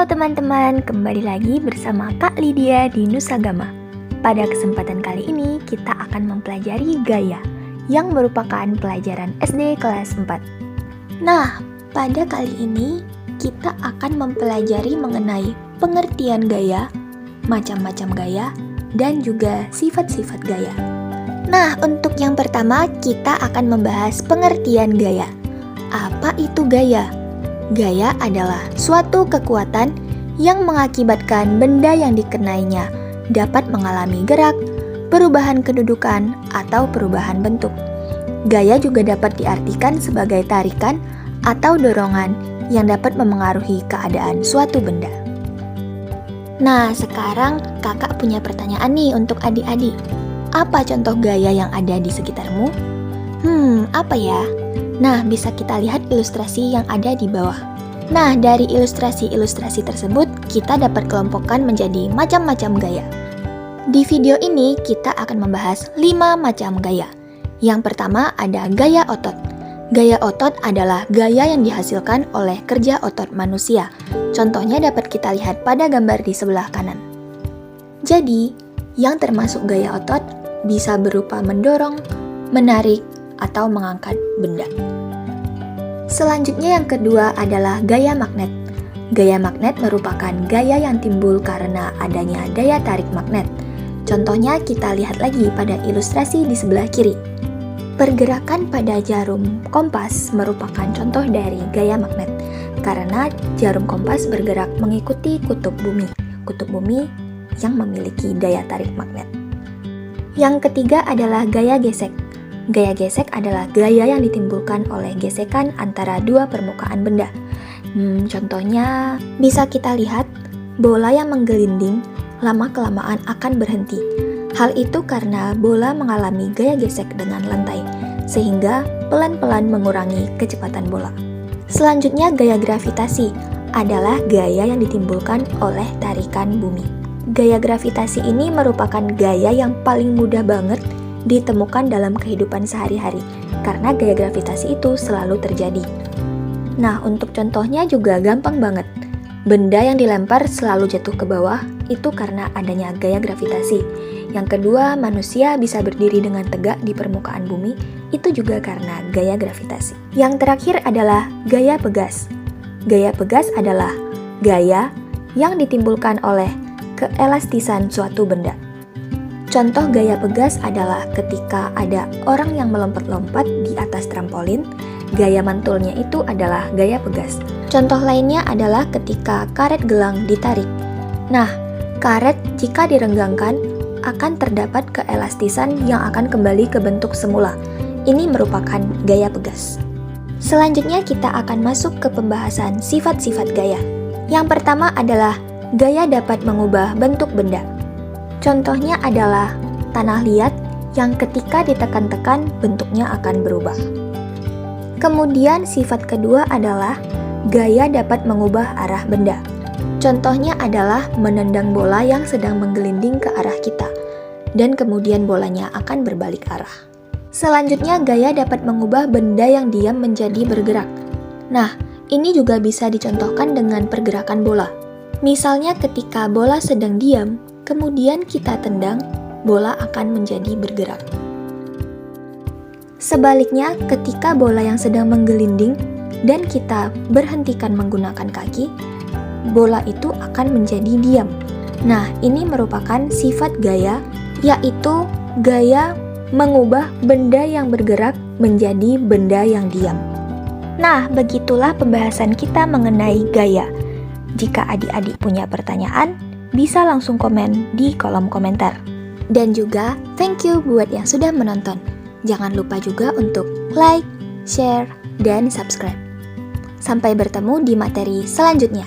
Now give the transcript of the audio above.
Halo teman-teman, kembali lagi bersama Kak Lydia di Nusagama. Pada kesempatan kali ini, kita akan mempelajari gaya, yang merupakan pelajaran SD kelas 4. Nah, pada kali ini, kita akan mempelajari mengenai pengertian gaya, macam-macam gaya, dan juga sifat-sifat gaya. Nah, untuk yang pertama, kita akan membahas pengertian gaya. Apa itu gaya? Gaya adalah suatu kekuatan yang mengakibatkan benda yang dikenainya dapat mengalami gerak, perubahan kedudukan, atau perubahan bentuk. Gaya juga dapat diartikan sebagai tarikan atau dorongan yang dapat memengaruhi keadaan suatu benda. Nah, sekarang kakak punya pertanyaan nih untuk adik-adik. Apa contoh gaya yang ada di sekitarmu? Apa ya? Nah, bisa kita lihat ilustrasi yang ada di bawah. Nah, dari ilustrasi-ilustrasi tersebut, kita dapat kelompokkan menjadi macam-macam gaya. Di video ini, kita akan membahas 5 macam gaya. Yang pertama ada gaya otot. Gaya otot adalah gaya yang dihasilkan oleh kerja otot manusia. Contohnya dapat kita lihat pada gambar di sebelah kanan. Jadi, yang termasuk gaya otot bisa berupa mendorong, menarik, atau mengangkat benda. Selanjutnya yang kedua adalah gaya magnet. Gaya magnet merupakan gaya yang timbul karena adanya daya tarik magnet. Contohnya kita lihat lagi pada ilustrasi di sebelah kiri. Pergerakan pada jarum kompas merupakan contoh dari gaya magnet, karena jarum kompas bergerak mengikuti kutub bumi yang memiliki daya tarik magnet. Yang ketiga adalah gaya gesek. Gaya gesek adalah gaya yang ditimbulkan oleh gesekan antara dua permukaan benda. Contohnya bisa kita lihat bola yang menggelinding lama-kelamaan akan berhenti. Hal itu karena bola mengalami gaya gesek dengan lantai, sehingga pelan-pelan mengurangi kecepatan bola. Selanjutnya gaya gravitasi adalah gaya yang ditimbulkan oleh tarikan bumi. Gaya gravitasi ini merupakan gaya yang paling mudah banget ditemukan dalam kehidupan sehari-hari, karena gaya gravitasi itu selalu terjadi. Nah, untuk contohnya juga gampang banget. Benda yang dilempar selalu jatuh ke bawah, itu karena adanya gaya gravitasi. Yang kedua, manusia bisa berdiri dengan tegak di permukaan bumi, itu juga karena gaya gravitasi. Yang terakhir adalah gaya pegas. Gaya pegas adalah gaya yang ditimbulkan oleh keelastisan suatu benda. Contoh gaya pegas adalah ketika ada orang yang melompat-lompat di atas trampolin, gaya mantulnya itu adalah gaya pegas. Contoh lainnya adalah ketika karet gelang ditarik. Nah, karet jika direnggangkan akan terdapat keelastisan yang akan kembali ke bentuk semula. Ini merupakan gaya pegas. Selanjutnya kita akan masuk ke pembahasan sifat-sifat gaya. Yang pertama adalah gaya dapat mengubah bentuk benda. Contohnya adalah tanah liat yang ketika ditekan-tekan bentuknya akan berubah. Kemudian sifat kedua adalah gaya dapat mengubah arah benda. Contohnya adalah menendang bola yang sedang menggelinding ke arah kita, dan kemudian bolanya akan berbalik arah. Selanjutnya gaya dapat mengubah benda yang diam menjadi bergerak. Nah, ini juga bisa dicontohkan dengan pergerakan bola. Misalnya ketika bola sedang diam, kemudian kita tendang, bola akan menjadi bergerak. Sebaliknya, ketika bola yang sedang menggelinding dan kita berhentikan menggunakan kaki, bola itu akan menjadi diam. Nah, ini merupakan sifat gaya, yaitu gaya mengubah benda yang bergerak menjadi benda yang diam. Nah, begitulah pembahasan kita mengenai gaya. Jika adik-adik punya pertanyaan, bisa langsung komen di kolom komentar. Dan juga thank you buat yang sudah menonton. Jangan lupa juga untuk like, share, dan subscribe. Sampai bertemu di materi selanjutnya.